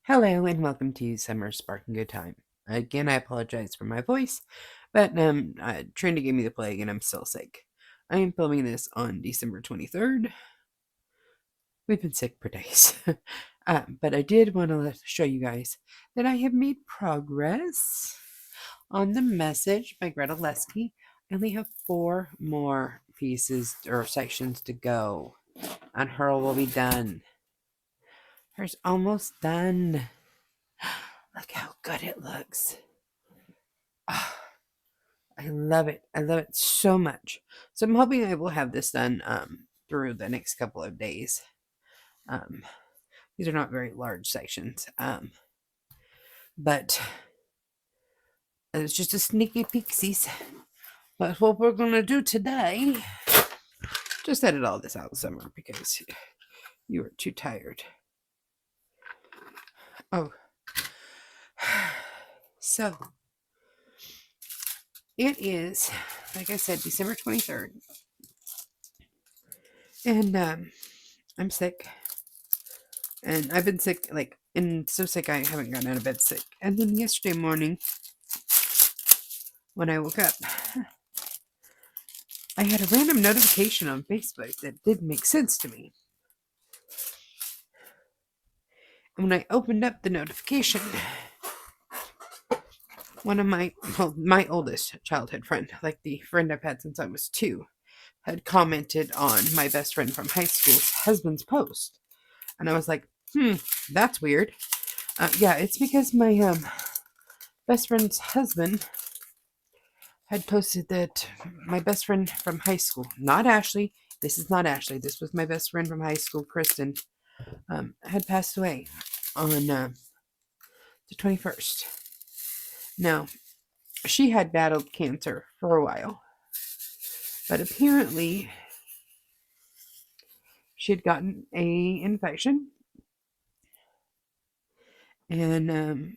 Hello and welcome to Summer Sparkling Good Time. Again, I apologize for my voice, but Trinity gave me the plague and I'm still sick. I am filming this on December 23rd. We've been sick for days. But I did want to show you guys that I have made progress on the message by Greta Lesky. I only have 4 more pieces or sections to go, and her will be done. Hers almost done. Look how good it looks. Oh, I love it. I love it so much. So I'm hoping I will have this done through the next couple of days. These are not very large sections. But it's just a sneaky peeksies. But what we're going to do today, just edit all this out, Summer, because you are too tired. Oh. So, it is, like I said, December 23rd. And I'm sick. And I've been sick, so sick I haven't gotten out of bed sick. And then yesterday morning, when I woke up, I had a random notification on Facebook that didn't make sense to me. And when I opened up the notification, one of my oldest childhood friend, like the friend I've had since I was 2, had commented on my best friend from high school's husband's post. And I was like, that's weird. Yeah, it's because my best friend's husband had posted that my best friend from high school, not Ashley, this is not Ashley, this was my best friend from high school, Kristen, had passed away on the 21st. Now, she had battled cancer for a while, but apparently she had gotten a infection and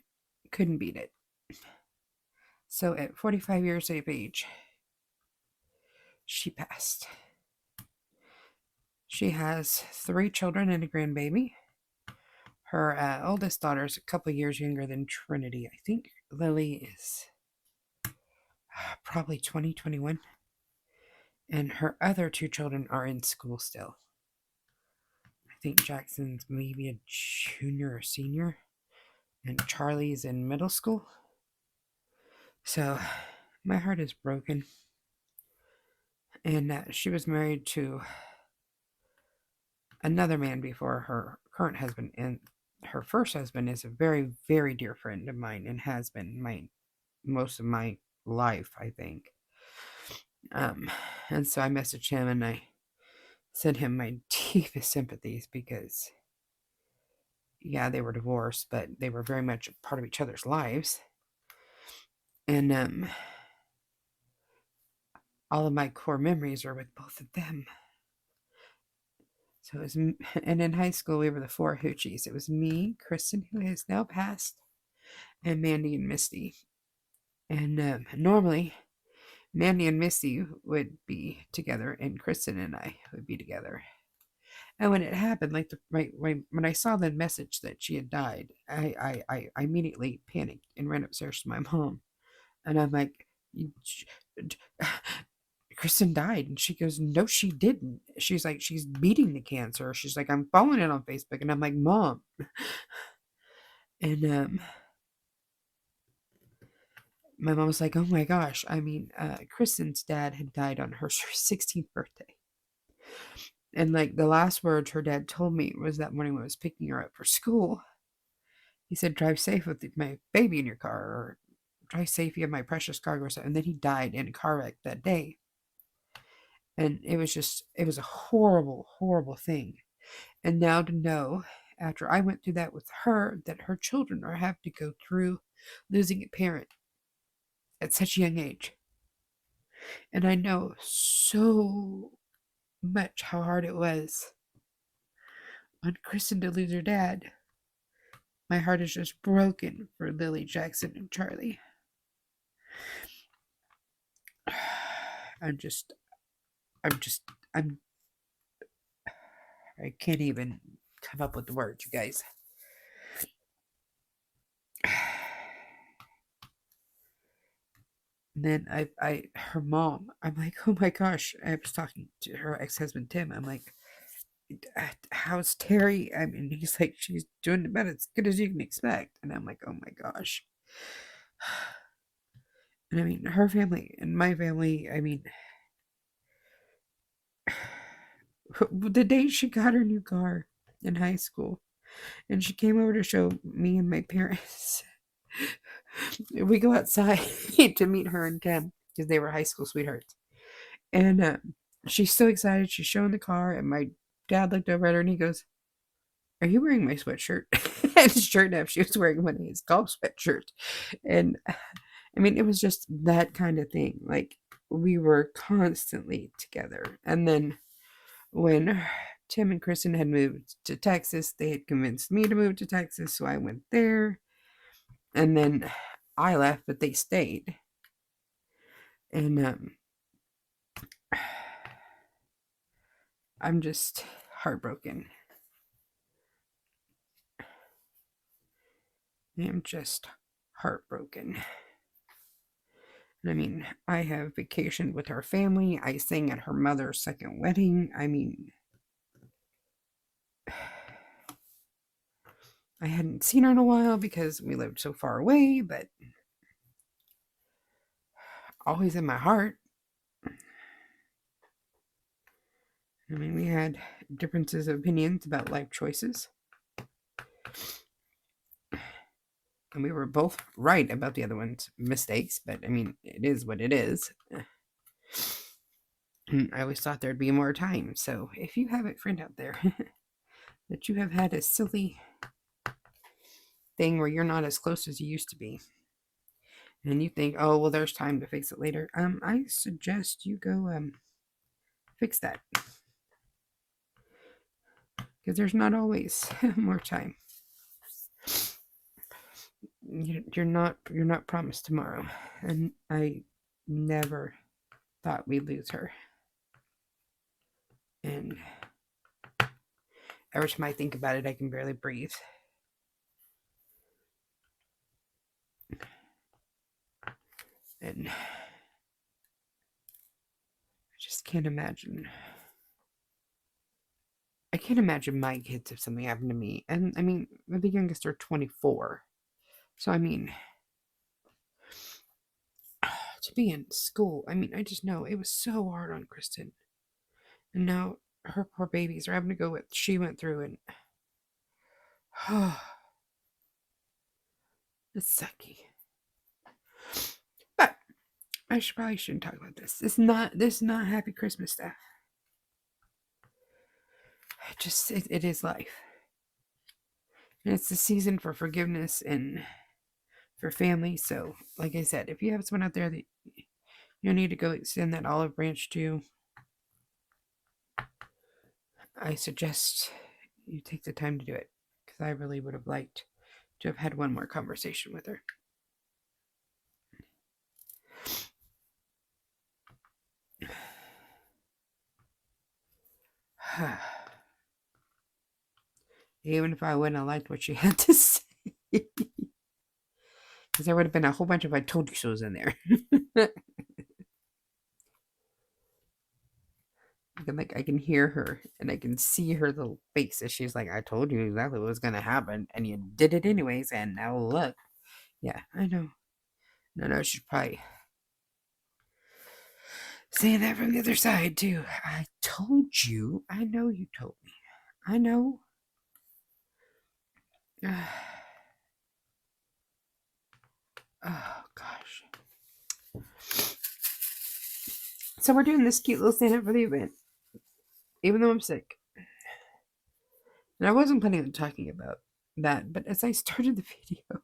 couldn't beat it. So at 45 years of age, she passed. She has 3 children and a grandbaby. Her oldest daughter is a couple years younger than Trinity. I think Lily is probably 21. And her other 2 children are in school still. I think Jackson's maybe a junior or senior. And Charlie's in middle school. So my heart is broken. And she was married to another man before her current husband. And her first husband is a very, very dear friend of mine and has been most of my life, I think. And so I messaged him and I sent him my deepest sympathies because, yeah, they were divorced, but they were very much a part of each other's lives. And all of my core memories are with both of them. So it was, and in high school we were the 4 hoochies. It was me, Kristen, who has now passed, and Mandy and Misty. And normally Mandy and Misty would be together, and Kristen and I would be together. And when it happened, when I saw the message that she had died, I immediately panicked and ran upstairs to my mom, and I'm like, Kristen died. And she goes, no, she didn't. She's like, she's beating the cancer. She's like, I'm following it on Facebook. And I'm like, Mom. And my mom was like, oh my gosh. I mean, Kristen's dad had died on her 16th birthday. And like the last words her dad told me was that morning when I was picking her up for school. He said, drive safe with my baby in your car, or drive safe, you have my precious cargo. And then he died in a car wreck that day. And it was a horrible, horrible thing. And now to know, after I went through that with her, that her children are having to go through losing a parent at such a young age. And I know so much how hard it was on Kristen to lose her dad. My heart is just broken for Lily, Jackson, and Charlie. I can't even come up with the words, you guys. And then her mom, I'm like, oh my gosh. I was talking to her ex-husband, Tim. I'm like, how's Terry? I mean, he's like, she's doing about as good as you can expect. And I'm like, oh my gosh. And I mean, her family and my family, I mean, the day she got her new car in high school, and she came over to show me and my parents. We go outside to meet her and Tim because they were high school sweethearts. And she's so excited. She's showing the car, and my dad looked over at her and he goes, "Are you wearing my sweatshirt?" And sure enough, she was wearing one of his golf sweatshirts. And I mean, it was just that kind of thing. Like, we were constantly together. And then when Tim and Kristen had moved to Texas, they had convinced me to move to Texas, so I went there. And then I left, but they stayed. And I'm just heartbroken. I'm just heartbroken. I mean, I have vacationed with her family. I sang at her mother's second wedding. I mean, I hadn't seen her in a while because we lived so far away, but always in my heart. I mean, we had differences of opinions about life choices. And we were both right about the other one's mistakes, but I mean, it is what it is. I always thought there'd be more time. So if you have a friend out there that you have had a silly thing where you're not as close as you used to be, and you think, oh, well, there's time to fix it later, I suggest you go fix that. Because there's not always more time. You're not promised tomorrow. And I never thought we'd lose her. And every time I think about it, I can barely breathe. And I just can't imagine. I can't imagine my kids if something happened to me. And I mean, the youngest are 24. So I mean, to be in school, I mean, I just know it was so hard on Kristen. And now her poor babies are having to go what she went through, and it's sucky. But probably shouldn't talk about this. This is not happy Christmas stuff. It is life. And it's the season for forgiveness and for family. So, like I said, if you have someone out there that you need to go extend that olive branch to, I suggest you take the time to do it. Because I really would have liked to have had one more conversation with her. Even if I wouldn't have liked what she had to say. Because there would have been a whole bunch of I told you so's in there. I can hear her and I can see her little face as she's like, I told you exactly what was going to happen and you did it anyways, and now look. Yeah, I know. No, she's probably saying that from the other side too. I told you. I know you told me. I know. Oh gosh. So we're doing this cute little stand-up for the event, even though I'm sick. And I wasn't planning on talking about that, but as I started the video,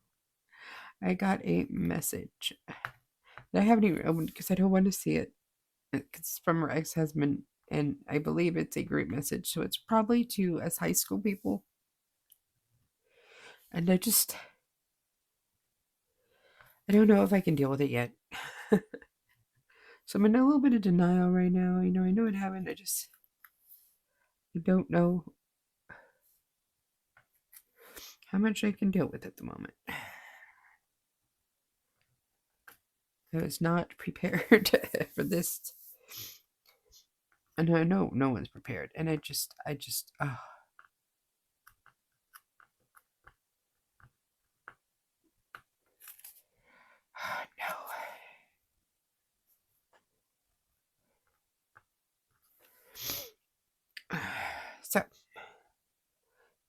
I got a message that I haven't even opened because I don't want to see it. It's from her ex-husband, and I believe it's a group message, so it's probably to us high school people. And I don't know if I can deal with it yet. So I'm in a little bit of denial right now. I know it happened. I don't know how much I can deal with at the moment. I was not prepared for this. And I know no one's prepared. And oh, no. So,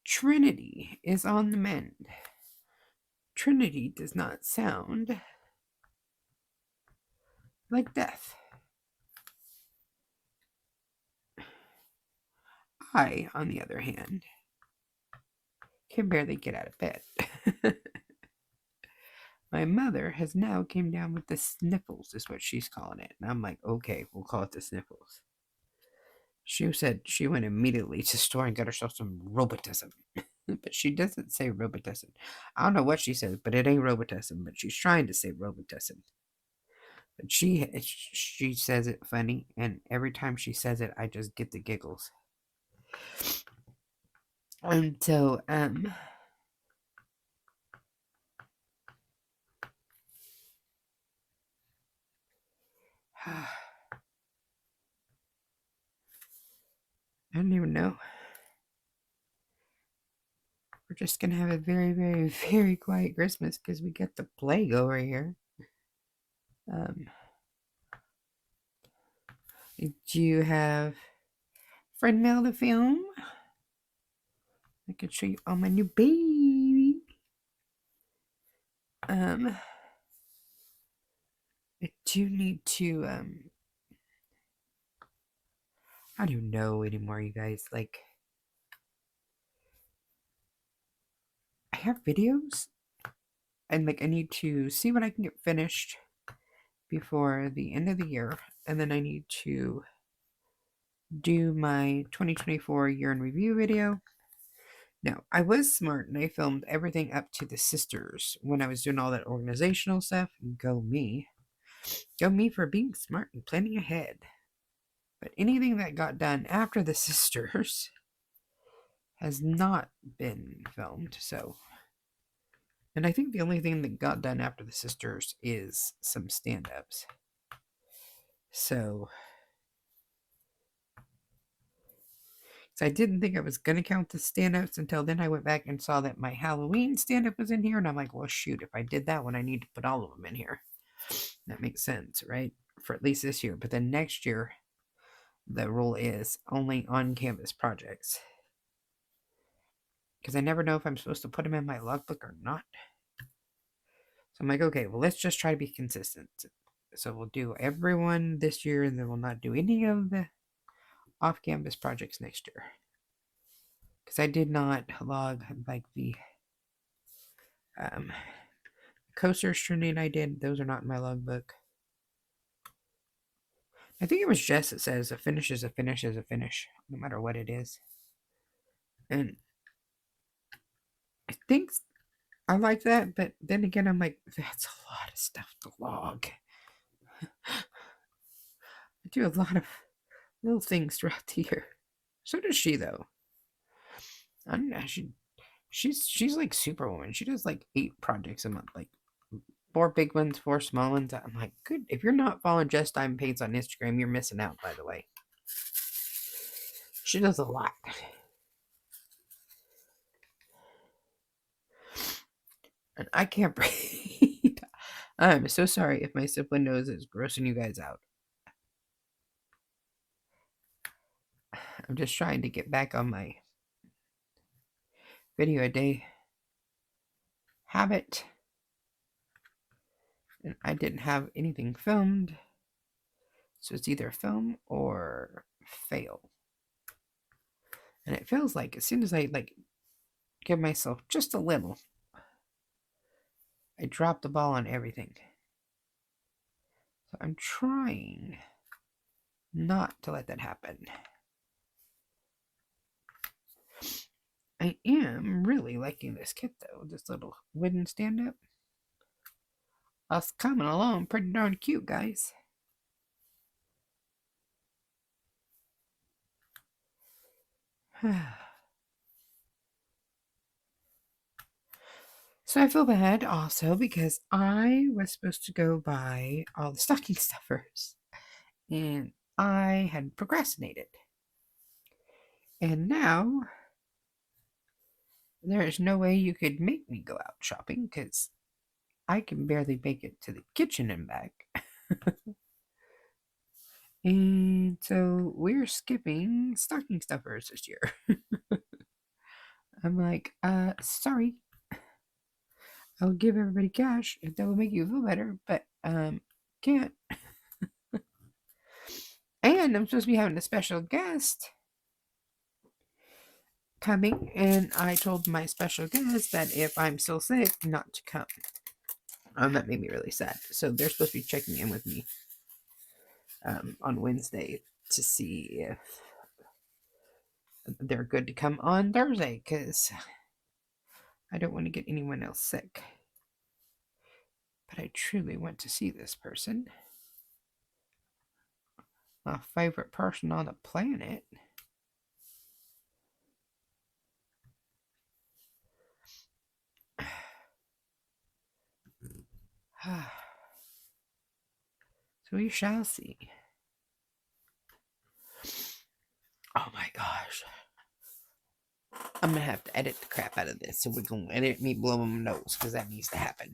Trinity is on the mend. Trinity does not sound like death. I, on the other hand, can barely get out of bed. My mother has now came down with the sniffles, is what she's calling it. And I'm like, okay, we'll call it the sniffles. She said she went immediately to the store and got herself some Robitussin. But she doesn't say Robitussin. I don't know what she says, but it ain't Robitussin. But she's trying to say Robitussin. But she says it funny, and every time she says it, I just get the giggles. And so, I don't even know. We're just gonna have a very, very, very quiet Christmas because we got the plague over here. Do you have friend mail to film? I could show you all my new baby. I do need to I don't know anymore, you guys. Like, I have videos and like I need to see what I can get finished before the end of the year, and then I need to do my 2024 year in review video. Now, I was smart and I filmed everything up to the sisters when I was doing all that organizational stuff. Go me. Go me for being smart and planning ahead. But anything that got done after the sisters has not been filmed, so. And I think the only thing that got done after the sisters is some stand-ups. So I didn't think I was going to count the stand-ups until then I went back and saw that my Halloween stand-up was in here. And I'm like, well, shoot, if I did that one, I need to put all of them in here. That makes sense, right? For at least this year. But then next year, the rule is only on-campus projects. Because I never know if I'm supposed to put them in my logbook or not. So I'm like, okay, well, let's just try to be consistent. So we'll do everyone this year, and then we'll not do any of the off-campus projects next year. Because I did not log like the coasters Trinity and I did. Those are not in my logbook. I think it was Jess that says a finish is a finish is a finish, no matter what it is. And I think I like that, but then again, I'm like, that's a lot of stuff to log. I do a lot of little things throughout the year. So does she, though. I don't know. She's like Superwoman. She does like 8 projects a month, like 4 big ones, 4 small ones. I'm like, good. If you're not following Jess Diamond Paints on Instagram, you're missing out. By the way, she does a lot. And I can't breathe. I'm so sorry if my sibling nose is grossing you guys out. I'm just trying to get back on my video a day habit. And I didn't have anything filmed. So it's either film or fail. And it feels like as soon as I like give myself just a little, I drop the ball on everything. So I'm trying not to let that happen. I am really liking this kit though, this little wooden stand-up. Us coming along pretty darn cute, guys. So I feel bad also because I was supposed to go buy all the stocking stuffers and I had procrastinated. And now there is no way you could make me go out shopping because I can barely make it to the kitchen and back. And so we're skipping stocking stuffers this year. I'm like, sorry. I'll give everybody cash if that will make you feel better, but can't. And I'm supposed to be having a special guest coming, and I told my special guest that if I'm still sick, not to come. That made me really sad. So they're supposed to be checking in with me on Wednesday to see if they're good to come on Thursday, because I don't want to get anyone else sick. But I truly want to see this person. My favorite person on the planet. So we shall see. Oh my gosh. I'm gonna have to edit the crap out of this. So we're gonna edit me blowing my nose because that needs to happen.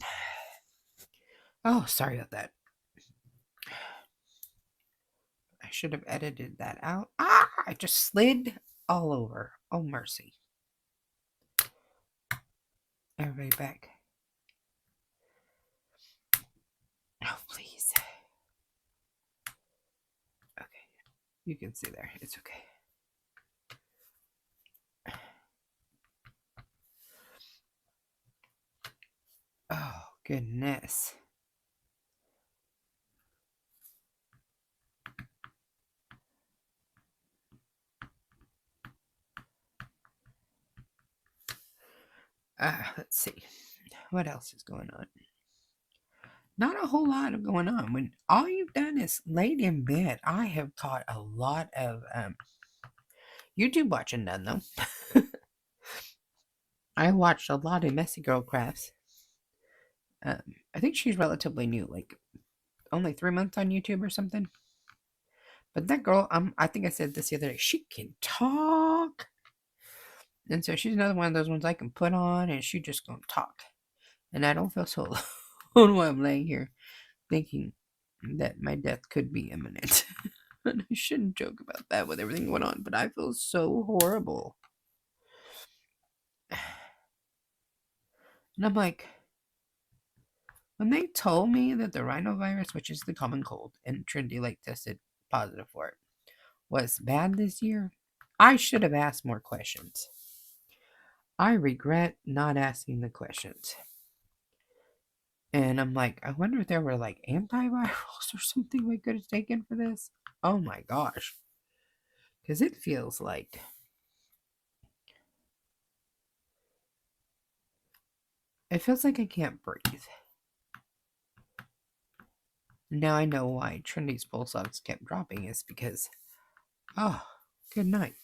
Oh, sorry about that. I should have edited that out. Ah, I just slid all over. Oh, mercy. Everybody back. Oh, please. Okay. You can see there. It's okay. Oh, goodness. Let's see. What else is going on? Not a whole lot of going on. When all you've done is laid in bed, I have caught a lot of YouTube watching done, though. I watched a lot of Messy Girl Crafts. I think she's relatively new, like only 3 months on YouTube or something. But that girl, I think I said this the other day, she can talk. And so she's another one of those ones I can put on and she just gonna talk. And I don't feel so alone while I'm laying here thinking that my death could be imminent. And I shouldn't joke about that with everything going on, but I feel so horrible. And I'm like, when they told me that the rhinovirus, which is the common cold, and Trinity Lake tested positive for it, was bad this year, I should have asked more questions. I regret not asking the questions. And I'm like, I wonder if there were like antivirals or something we could have taken for this. Oh my gosh. Because it feels like I can't breathe. Now I know why Trinity's pulse ox kept dropping is because, oh, good night.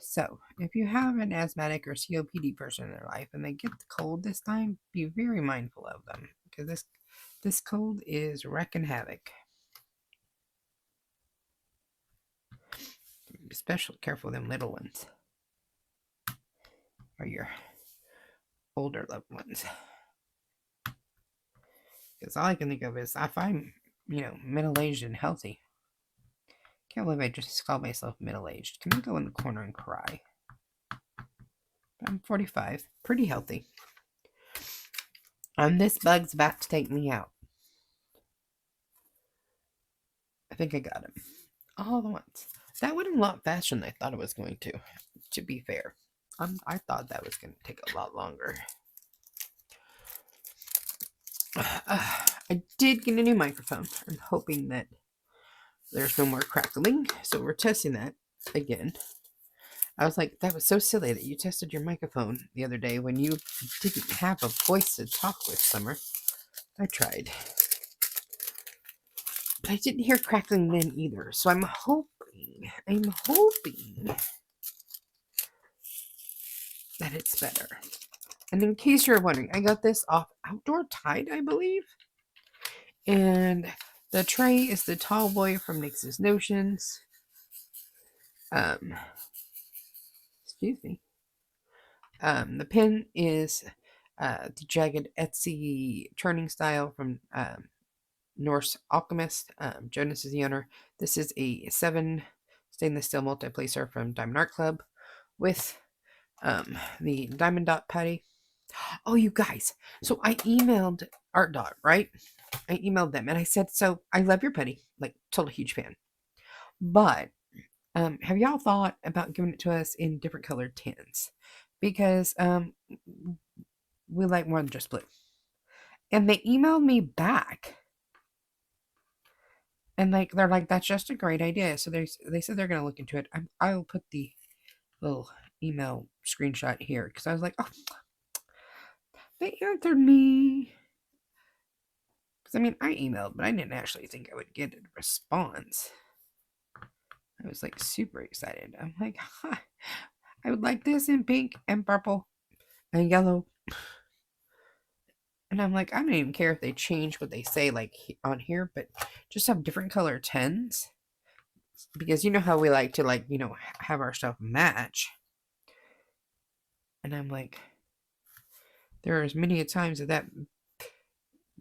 So, if you have an asthmatic or COPD person in their life and they get the cold this time, be very mindful of them because this cold is wrecking havoc. Be especially careful with them little ones or your older loved ones. Because all I can think of is if I'm, middle-aged and healthy. Can't believe I just called myself middle-aged. Can I go in the corner and cry? I'm 45, pretty healthy. And this bug's about to take me out. I think I got him. All at once. That went a lot faster than I thought it was going to be fair. I thought that was going to take a lot longer. I did get a new microphone. I'm hoping that there's no more crackling. So we're testing that again. I was like, that was so silly that you tested your microphone the other day when you didn't have a voice to talk with, Summer. I tried. But I didn't hear crackling then either. So I'm hoping that it's better. And in case you're wondering, I got this off Outdoor Tide, I believe. And the tray is the tall boy from Nix's Notions. Excuse me. The pin is the jagged Etsy turning style from Norse Alchemist. Jonas is the owner. This is a 7 stainless steel multi-placer from Diamond Art Club with the diamond dot putty. Oh, you guys. So I emailed Art Dot, right? I emailed them and I said, so I love your putty. Like, total huge fan. But have y'all thought about giving it to us in different colored tins? Because we like more than just blue. And they emailed me back. And like they're like, that's just a great idea. So they said they're gonna look into it. I'll put the little email screenshot here because I was like, oh, they answered me. Because I mean, I emailed, but I didn't actually think I would get a response. I was like super excited. I'm like, huh, I would like this in pink and purple and yellow. And I'm like, I don't even care if they change what they say like on here, but just have different color tins. Because you know how we like to like, have our stuff match. And I'm like, there are as many a times that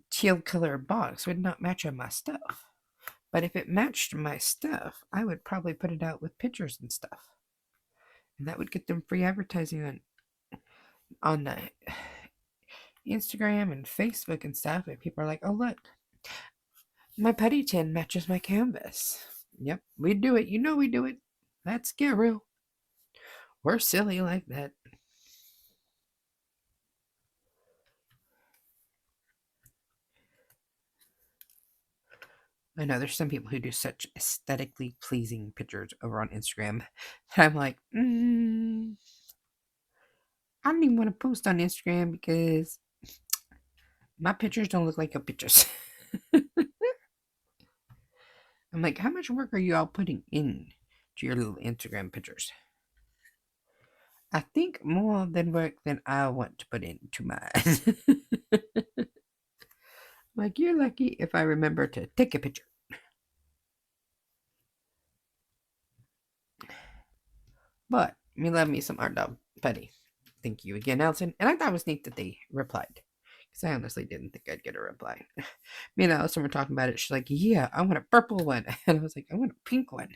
teal color box would not match on my stuff. But if it matched my stuff, I would probably put it out with pictures and stuff. And that would get them free advertising on Instagram and Facebook and stuff. And people are like, oh, look, my putty tin matches my canvas. Yep, we do it. You know we do it. Let's get real. We're silly like that. I know there's some people who do such aesthetically pleasing pictures over on Instagram. And I'm like, I don't even want to post on Instagram because my pictures don't look like your pictures. I'm like, how much work are you all putting in to your little Instagram pictures? I think more than work than I want to put into mine. Like, you're lucky if I remember to take a picture. But me love me some Art Dog Putty. Thank you again, Nelson. And I thought it was neat that they replied. Because I honestly didn't think I'd get a reply. Me and Allison were talking about it. She's like, yeah, I want a purple one. And I was like, I want a pink one.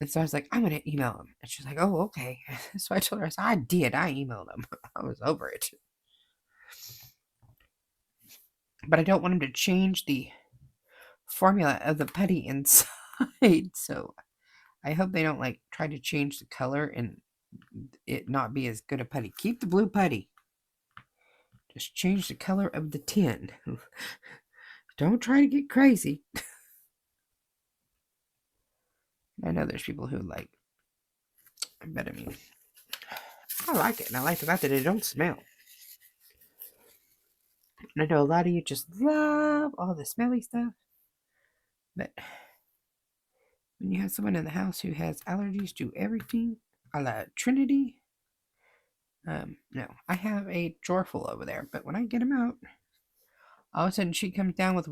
And so I was like, I'm going to email him. And she's like, oh, okay. So I told her, I did. I emailed him. I was over it. But I don't want him to change the formula of the putty inside. So I hope they don't like try to change the color and it not be as good a putty. Keep the blue putty. Just change the color of the tin. Don't try to get crazy. I know there's people who like, but I mean, I like it, and I like the fact that it don't smell. And I know a lot of you just love all the smelly stuff, but when you have someone in the house who has allergies to everything, a la Trinity, no, I have a drawer full over there, but when I get them out, all of a sudden she comes down with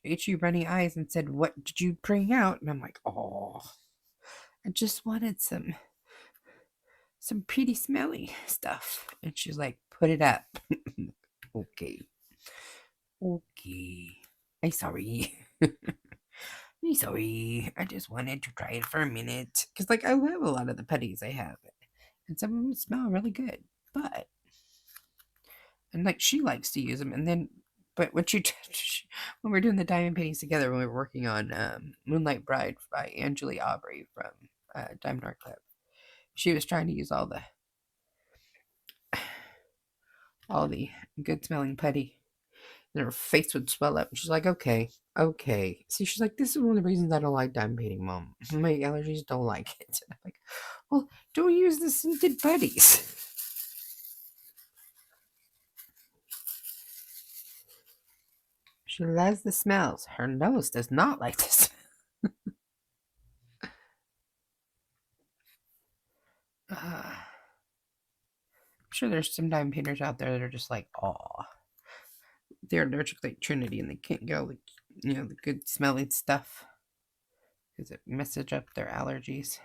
itchy, runny eyes and said, "What did you bring out?" And I'm like, "Oh, I just wanted some pretty smelly stuff." And she's like, "Put it up." Okay. I'm sorry. I'm sorry. I just wanted to try it for a minute. Because, like, I love a lot of the putties I have. And some of them smell really good. But, and like, she likes to use them. And then, but when when we were doing the diamond paintings together, when we were working on Moonlight Bride by Angeli Aubrey from Diamond Art Club, she was trying to use all the good smelling putty. And her face would swell up. And she's like, okay. See, she's like, this is one of the reasons I don't like diamond painting, Mom. My allergies don't like it. And I'm like, well, don't use the scented putties. She loves the smells. Her nose does not like this. sure there's some diamond painters out there that are just like, oh, they're allergic like Trinity and they can't go like, the good smelling stuff because it messes up their allergies.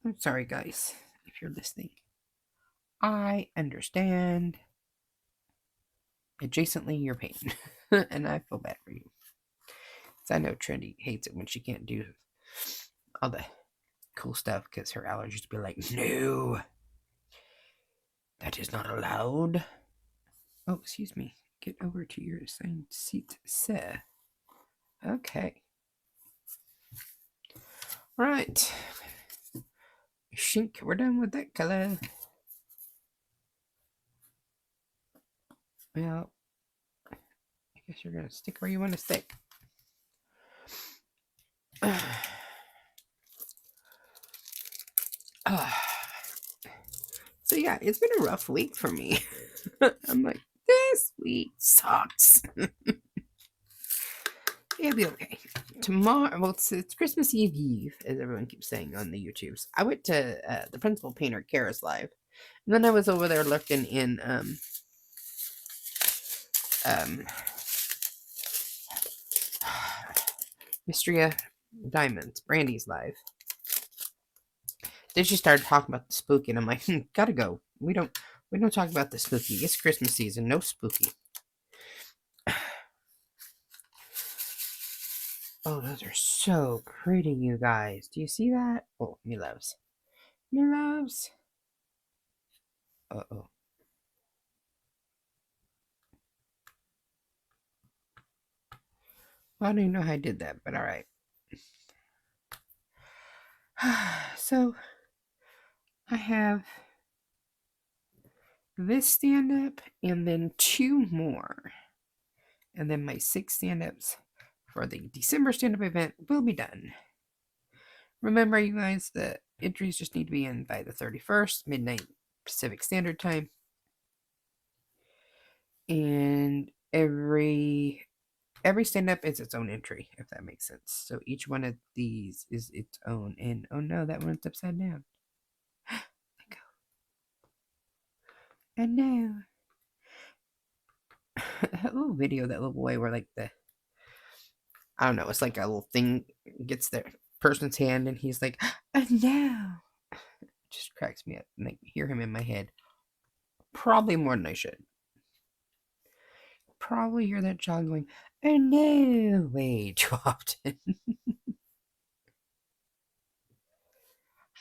I'm sorry, guys, if you're listening. I understand adjacently your pain, and I feel bad for you. Because I know Trinity hates it when she can't do all the cool stuff because her allergies be like, no, that is not allowed. Oh, excuse me. Get over to your assigned seat, sir. Okay. Right. Shink, we're done with that color. Well, I guess you're going to stick where you want to stick. So yeah, it's been a rough week for me. I'm like, this week sucks. It'll be okay. Tomorrow, well, it's Christmas Eve, as everyone keeps saying on the YouTubes. I went to the Principal Painter Kara's live, and then I was over there looking in Mystria Diamonds, Brandy's live. Then she started talking about the spooky, and I'm like, gotta go. We don't talk about the spooky. It's Christmas season, no spooky. Oh, those are so pretty, you guys. Do you see that? Oh, me loves. Me loves. Uh-oh. Well, I don't even know how I did that, but all right. So, I have this stand-up and then 2 more. And then my 6 stand-ups for the December stand-up event will be done. Remember, you guys, the entries just need to be in by the 31st, midnight Pacific Standard Time. And every stand-up is its own entry, if that makes sense. So each one of these is its own. And oh no, that one's upside down. I know. That little video, that little boy where like I don't know, it's like a little thing gets the person's hand and he's like, oh no. It just cracks me up. And I hear him in my head. Probably more than I should. Probably hear that child going, oh no, way too often.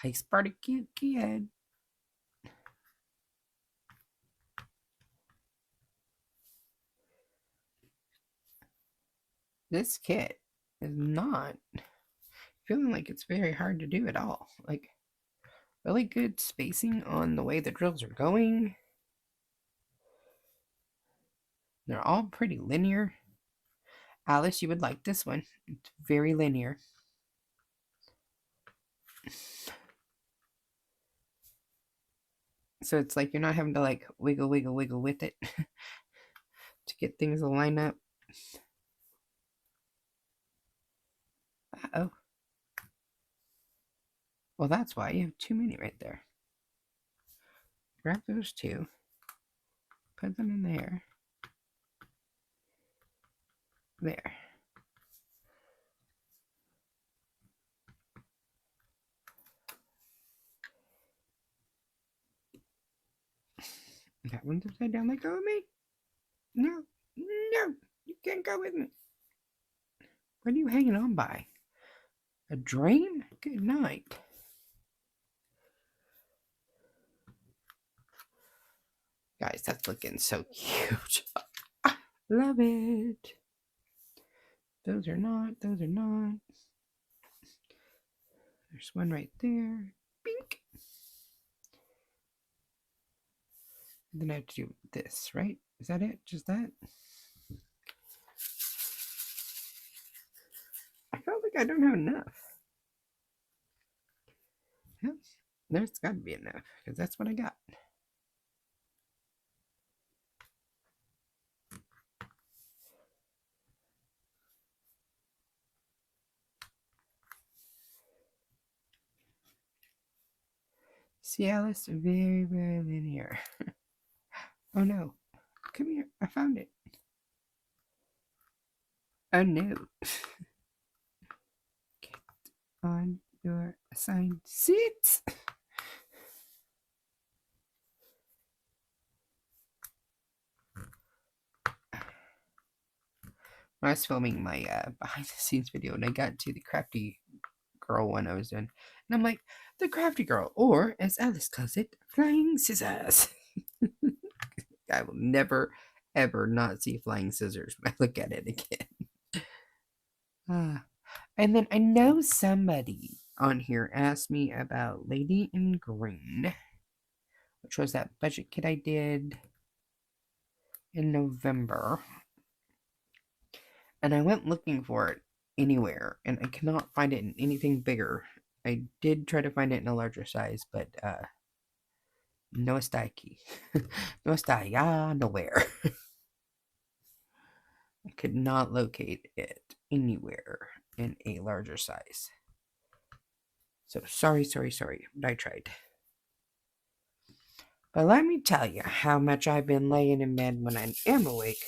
Hi, Sparty cute kid. This kit is not feeling like it's very hard to do at all. Like, really good spacing on the way the drills are going. They're all pretty linear. Alice, you would like this one. It's very linear. So it's like you're not having to like wiggle with it to get things to line up. Uh-oh. Well, that's why you have too many right there. Grab those 2. Put them in there. There. That one's upside down. Let go of me. No. No. You can't go with me. What are you hanging on by? A dream? Good night. Guys, that's looking so cute. Love it. Those are not. Those are not. There's one right there. Bink. Then I have to do this, right? Is that it? Just that? I felt like I don't have enough. Well, there's got to be enough, because that's what I got. See, Alice, very, very linear. Oh no. Come here. I found it. Oh no. Get on your assigned seats. I was filming my behind the scenes video and I got to the crafty girl one I was doing. And I'm like, the crafty girl, or as Alice calls it, flying scissors. I will never, ever not see flying scissors when I look at it again. And then I know somebody on here asked me about Lady in Green, which was that budget kit I did in November. And I went looking for it anywhere, and I cannot find it in anything bigger. I did try to find it in a larger size, but no está aquí. No está allá, nowhere. I could not locate it anywhere in a larger size. So sorry, but I tried. But let me tell you how much I've been laying in bed when I am awake,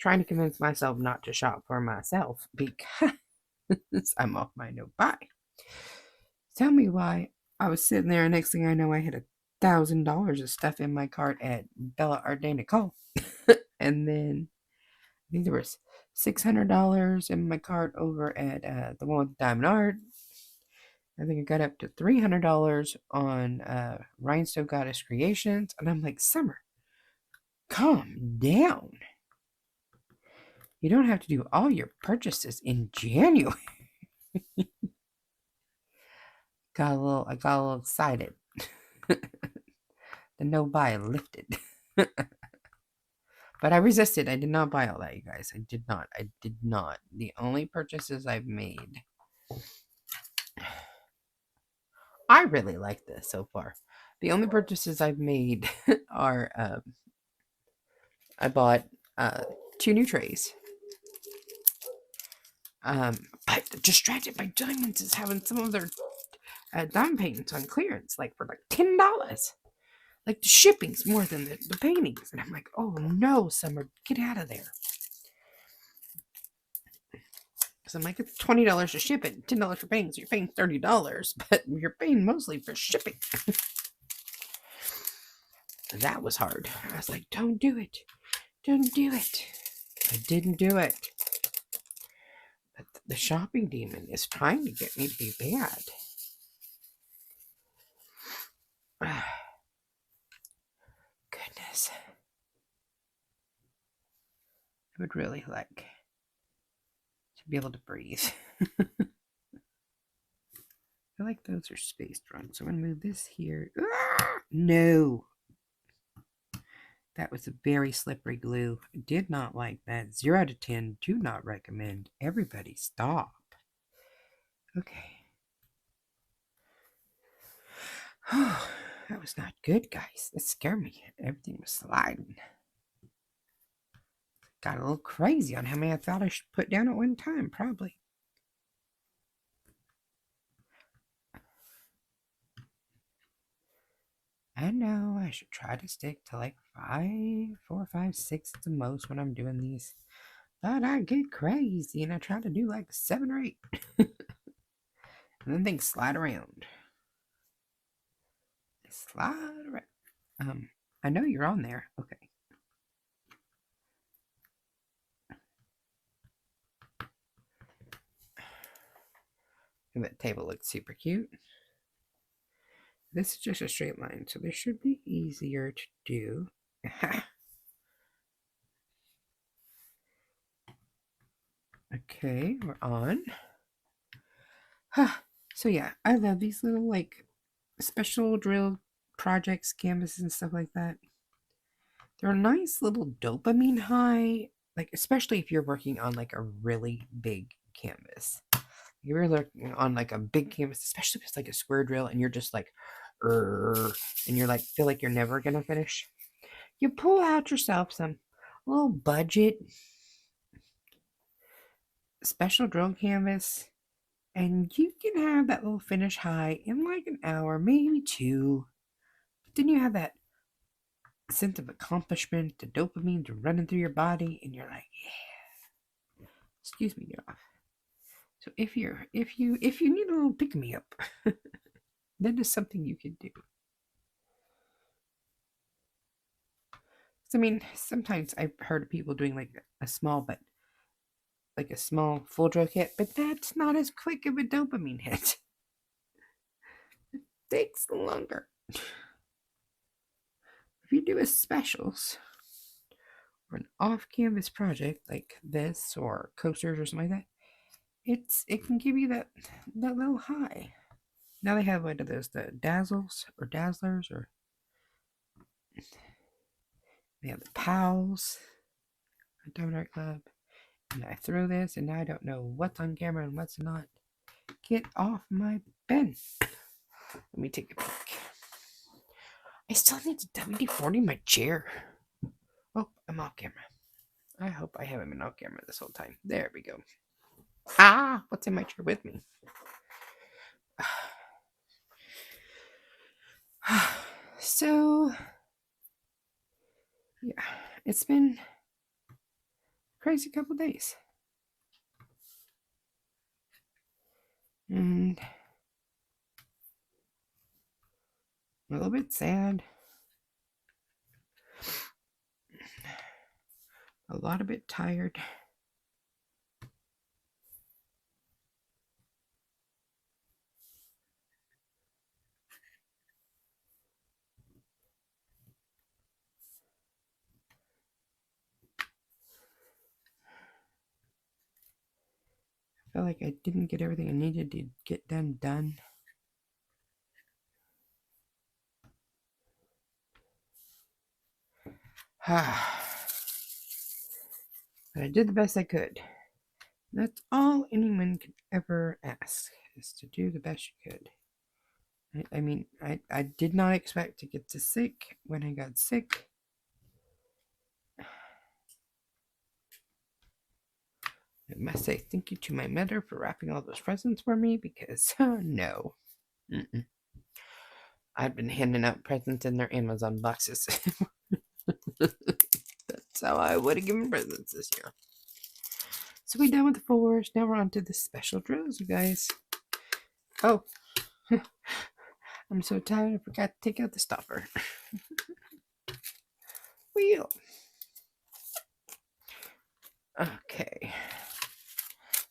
trying to convince myself not to shop for myself because I'm off my no buy. Tell me why I was sitting there, and next thing I know, I had $1,000 of stuff in my cart at Bella Art de Nicole. And then I think there was $600 in my cart over at the one with Diamond Art. I think I got up to $300 on Rhinestone Goddess Creations. And I'm like, Summer, calm down. You don't have to do all your purchases in January. I got a little excited. The no buy lifted. But I resisted. I did not buy all that, you guys. I did not. The only purchases I've made. I really like this so far. The only purchases I've made are I bought 2 new trays. But Distracted by Diamonds is having some of their diamond paintings on clearance, like for like $10. Like the shipping's more than the paintings. And I'm like, oh no, Summer, get out of there. So I'm like, it's $20 to ship it, $10 for paintings. You're paying $30, but you're paying mostly for shipping. That was hard. I was like, don't do it. Don't do it. I didn't do it. But the shopping demon is trying to get me to be bad. Goodness. I would really like to be able to breathe. I feel like those are spaced wrong. So I'm going to move this here. No. That was a very slippery glue. I did not like that. 0 out of 10. Do not recommend. Everybody stop. Okay. That was not good, guys. That scared me. Everything was sliding. Got a little crazy on how many I thought I should put down at one time, probably. I know I should try to stick to like 4, 5, 6 at the most when I'm doing these. But I get crazy and I try to do like 7 or 8. And then things slide around. They slide around. I know you're on there. Okay. And that table looks super cute. This is just a straight line, so this should be easier to do. Okay, we're on. So yeah, I love these little like special drill projects, canvases, and stuff like that. They're a nice little dopamine high, like especially if you're working on like a really big canvas. You're looking on like a big canvas, especially if it's like a square drill, and you're just like, and you're like feel like you're never gonna finish. You pull out yourself some little budget special drill canvas, And you can have that little finish high in like an hour, maybe two. But then you have that sense of accomplishment, the dopamine to running through your body, and you're like, yeah. Excuse me, get off. So if you need a little pick me up, that is something you can do. So, I mean, sometimes I've heard of people doing like a small full drug hit, but that's not as quick of a dopamine hit. It takes longer. If you do a specials or an off-canvas project like this or coasters or something like that, it can give you that little high. Now they have what are those, the dazzles or dazzlers, or they have the pals at Diamond Art Club. And I throw this, and now I don't know what's on camera and what's not. Get off my pen. Let me take a peek. I still need to WD-40 my chair. Oh, I'm off camera. I hope I haven't been off camera this whole time. There we go. Ah, what's in my chair with me? So, yeah, it's been a crazy couple days. And a little bit sad. A lot of bit tired. I feel like I didn't get everything I needed to get done. But I did the best I could. That's all anyone could ever ask, is to do the best you could. I mean, I did not expect to get this sick when I got sick. I must say thank you to my mother for wrapping all those presents for me, because, no. Mm-mm. I've been handing out presents in their Amazon boxes. That's how I would have given presents this year. So we're done with the fours. Now we're on to the special drills, you guys. Oh, I'm so tired I forgot to take out the stopper. Wheel. Okay.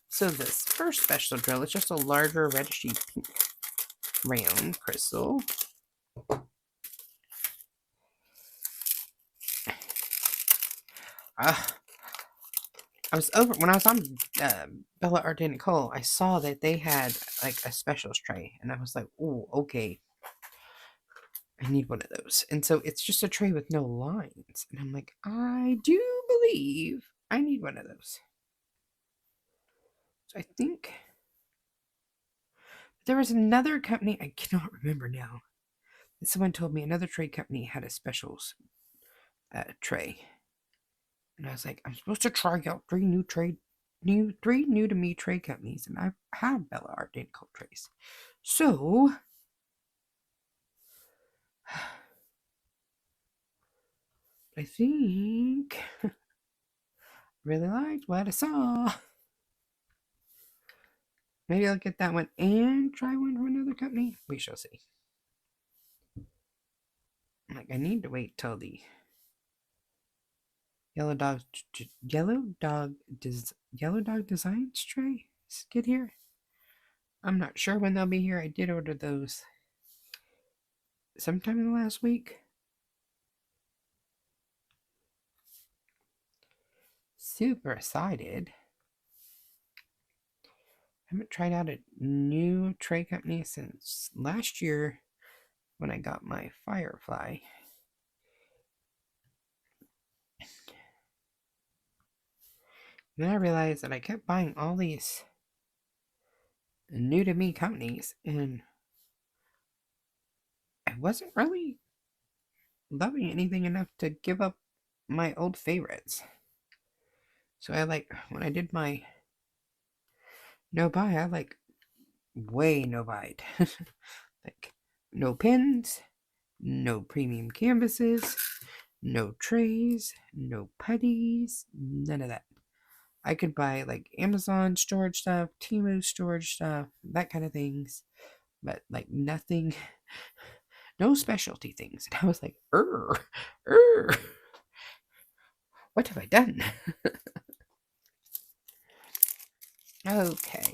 So this first special drill is just a larger reddishy pink round crystal. I was over when I was on Bella Art and Nicole. I saw that they had like a specials tray, and I was like, "Oh, okay, I need one of those." And so it's just a tray with no lines, and I'm like, I do believe I need one of those. So I think there was another company, I cannot remember now. Someone told me another tray company had a specials tray. And I was like, I'm supposed to try out three new to me trade companies, and I've had Bella Art Deco trays. So I think really liked what I saw. Maybe I'll get that one and try one from another company. We shall see. Like, I need to wait till the Yellow Dog Designs tray get here. I'm not sure when they'll be here. I did order those sometime in the last week. Super excited. I haven't tried out a new tray company since last year when I got my Firefly. And then I realized that I kept buying all these new to me companies, and I wasn't really loving anything enough to give up my old favorites. So I when I did my no buy, I way no bite. Like, no pens, no premium canvases, no trays, no putties, none of that. I could buy like Amazon storage stuff, Temu storage stuff, that kind of things, but like nothing, no specialty things. And I was like, what have I done? Okay.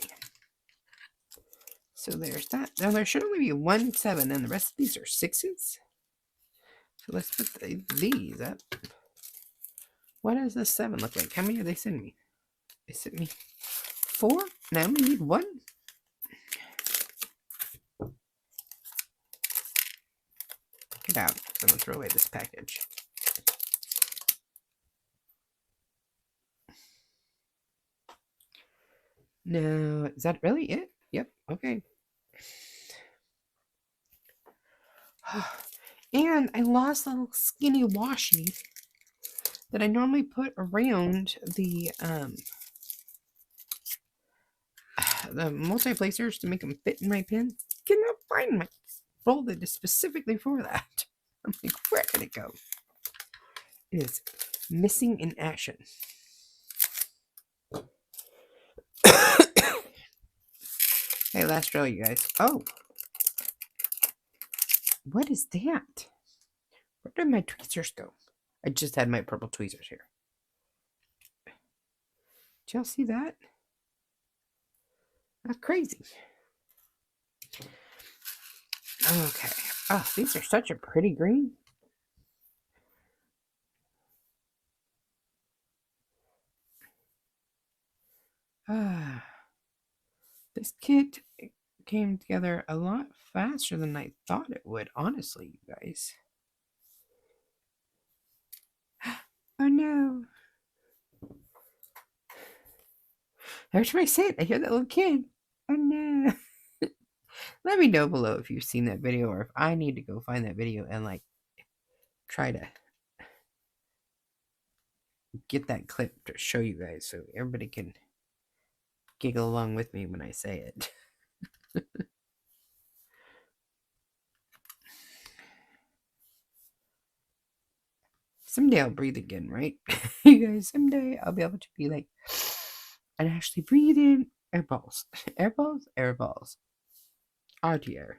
So there's that. Now there should only be 1 7, and the rest of these are 6s. So let's put these up. What does this 7 look like? How many did they send me? They sent me 4, and I only need 1. Get out. I'm going to throw away this package. No, is that really it? Yep, okay. And I lost the little skinny washi that I normally put around the multi-placers to make them fit in my pen. Cannot find my roll that is specifically for that. I'm like, where did it go? It is missing in action. Hey, last row, you guys. Oh, what is that? Where did my tweezers go? I just had my purple tweezers here. Did y'all see that? That's crazy. Okay. Oh, these are such a pretty green. This kit came together a lot faster than I thought it would, honestly, you guys. Oh no. There's my sit. I hear that little kid. Oh no. Let me know below if you've seen that video or if I need to go find that video and like try to get that clip to show you guys so everybody can giggle along with me when I say it. Someday I'll breathe again, right? You guys, someday I'll be able to be like, and actually breathe in air balls. Air balls? Air balls. RTR.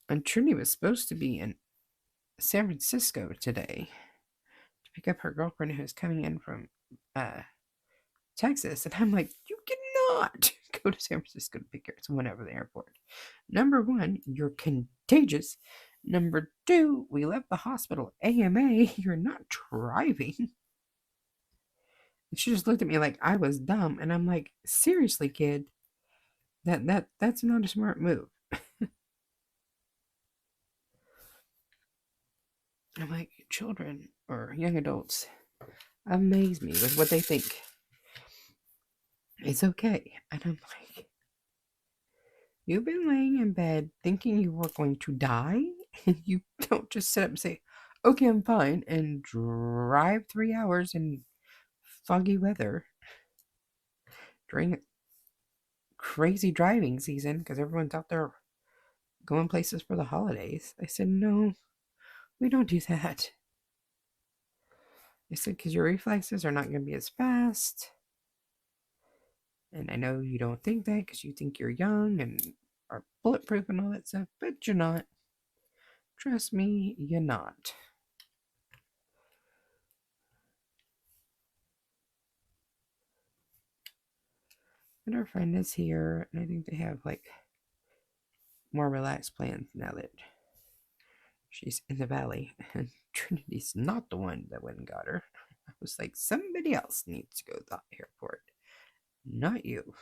And Trinity was supposed to be in San Francisco today to pick up her girlfriend who's coming in from Texas. And I'm like, you cannot go to San Francisco to pick her someone over the airport. Number 1, you're contagious. Number 2, we left the hospital AMA. You're not driving. And she just looked at me like I was dumb. And I'm like, seriously, kid, that's not a smart move. I'm like, children or young adults amaze me with what they think. It's okay. And I'm like, you've been laying in bed thinking you were going to die? You don't just sit up and say, okay, I'm fine, and drive 3 hours in foggy weather during crazy driving season because everyone's out there going places for the holidays. I said, no, we don't do that. I said, because your reflexes are not going to be as fast. And I know you don't think that because you think you're young and are bulletproof and all that stuff, but you're not. Trust me, you're not. And our friend is here, and I think they have like more relaxed plans now that she's in the valley. And Trinity's not the one that went and got her. I was like, somebody else needs to go to the airport, not you.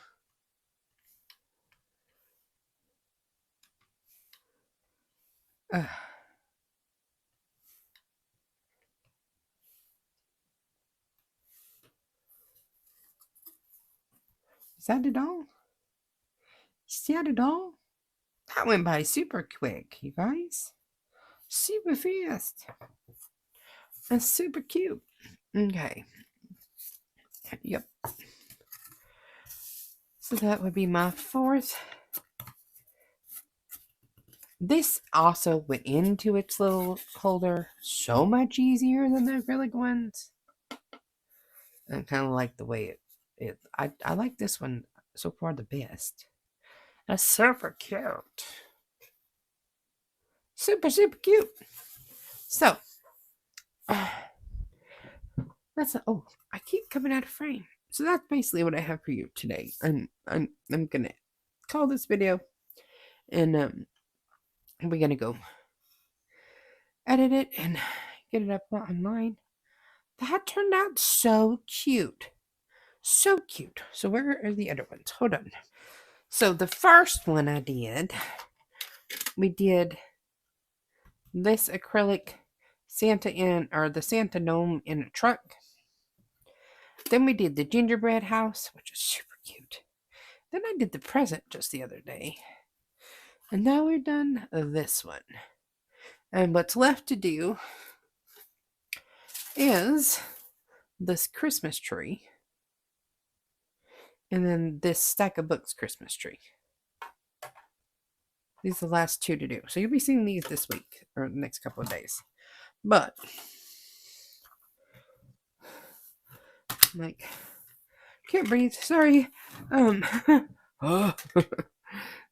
Is that it all? Is that it all? That went by super quick, you guys. Super fast. And super cute. Okay. Yep. So that would be my fourth. This also went into its little holder so much easier than the acrylic ones. I kind of like the way I like this one so far the best. That's super cute. Super, super cute. So, oh, I keep coming out of frame. So that's basically what I have for you today. I'm gonna call this video, and we're gonna go edit it and get it up online. That turned out so cute. So cute. So where are the other ones? Hold on. So the first one we did this acrylic Santa the Santa gnome in a truck. Then we did the gingerbread house, which is super cute. Then I did the present just the other day. And now we're done this one. And what's left to do is this Christmas tree. And then this stack of books Christmas tree. These are the last two to do. So you'll be seeing these this week or the next couple of days. But can't breathe. Sorry.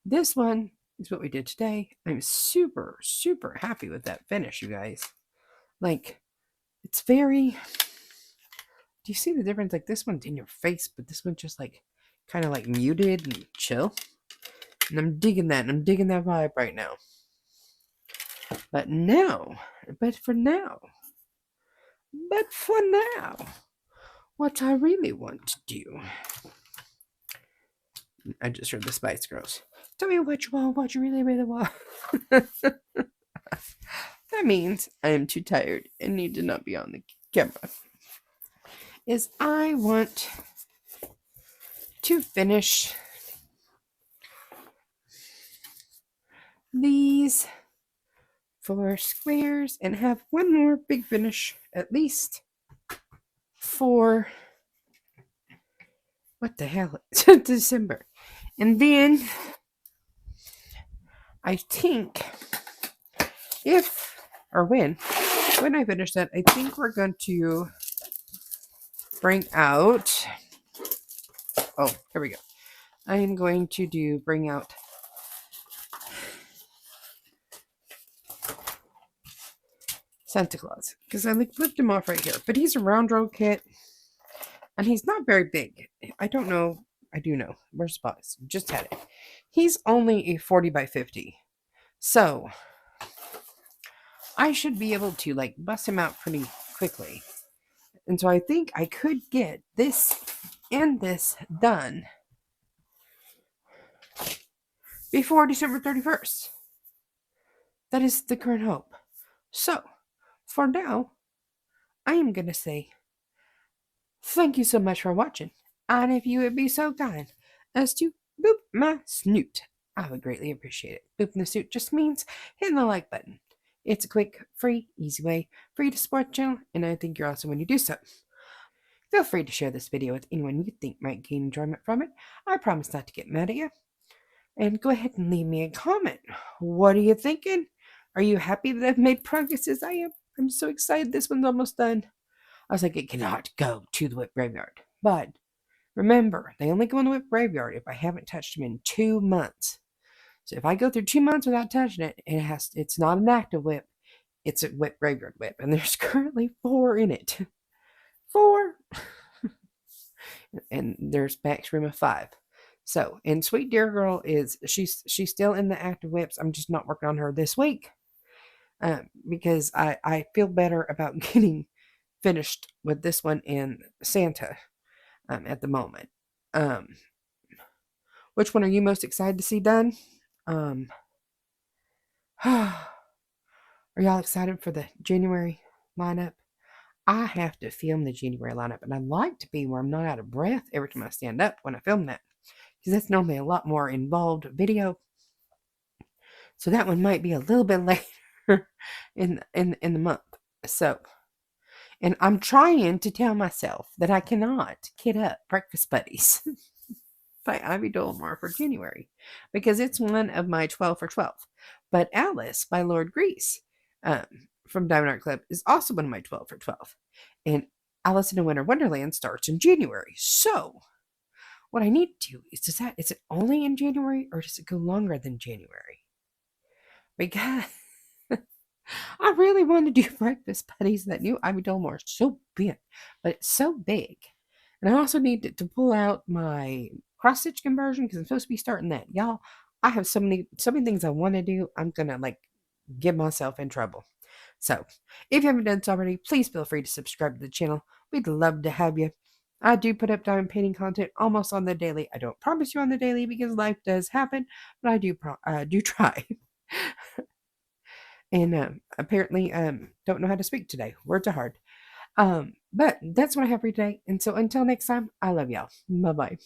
This one is what we did today. I'm super, super happy with that finish, you guys. It's very. Do you see the difference? This one's in your face, but this one's just kind of muted and chill. And I'm digging that. I'm digging that vibe right now. But for now, what I really want to do. I just heard the Spice Girls. Tell me what you want, what you really, really want. That means I am too tired and need to not be on the camera. I want to finish these 4 squares and have one more big finish at least for what the hell? It's December. And then I think when I finish that, I think we're going to bring out, here we go. I am going to bring out Santa Claus, because I flipped him off right here, but he's a round roll kit, and he's not very big. I don't know. I do know. Where's the box? Just had it. He's only a 40 by 50, so I should be able to bust him out pretty quickly. And so I think I could get this and this done before December 31st. That is the current hope. So, for now, I am going to say thank you so much for watching. And if you would be so kind as to boop my snoot, I would greatly appreciate it. Booping the snoot just means hitting the like button. It's a quick, free, easy way for you to support the channel, and I think you're awesome when you do so. Feel free to share this video with anyone you think might gain enjoyment from it. I promise not to get mad at you. And go ahead and leave me a comment. What are you thinking? Are you happy that I've made progress as I am? I'm so excited this one's almost done. I was like, it cannot go to the whip graveyard. But remember, they only go in the whip graveyard if I haven't touched them in 2 months. So if I go through 2 months without touching it, it's not an active whip. It's a whip graveyard whip. And there's currently 4 in it. 4. And there's max room of 5. So, and Sweet Dear Girl she's still in the active whips. I'm just not working on her this week. Because I feel better about getting finished with this one and Santa at the moment. Which one are you most excited to see done? Are y'all excited for the January lineup? I have to film the January lineup, and I'd like to be where I'm not out of breath every time I stand up when I film that, because that's normally a lot more involved video. So that one might be a little bit later in the month. So, And I'm trying to tell myself that I cannot kid up Breakfast Buddies by Ivy Dolmore for January because it's one of my 12 for 12. But Alice by Lord Grease um, from Diamond Art Club is also one of my 12 for 12. And Alice in a Winter Wonderland starts in January. So what I need to do is it only in January or does it go longer than January? Because I really want to do Breakfast Buddies. That new Ivy Dolmore is so big, but it's so big. And I also need to pull out my cross stitch conversion because I'm supposed to be starting that. Y'all, I have so many things I want to do. I'm gonna get myself in trouble. So if you haven't done so already, please feel free to subscribe to the channel. We'd love to have you. I do put up diamond painting content almost on the daily. I don't promise you on the daily because life does happen, but I do try. And apparently don't know how to speak today. Words are hard. But that's what I have for you today. And so until next time, I love y'all. Bye bye.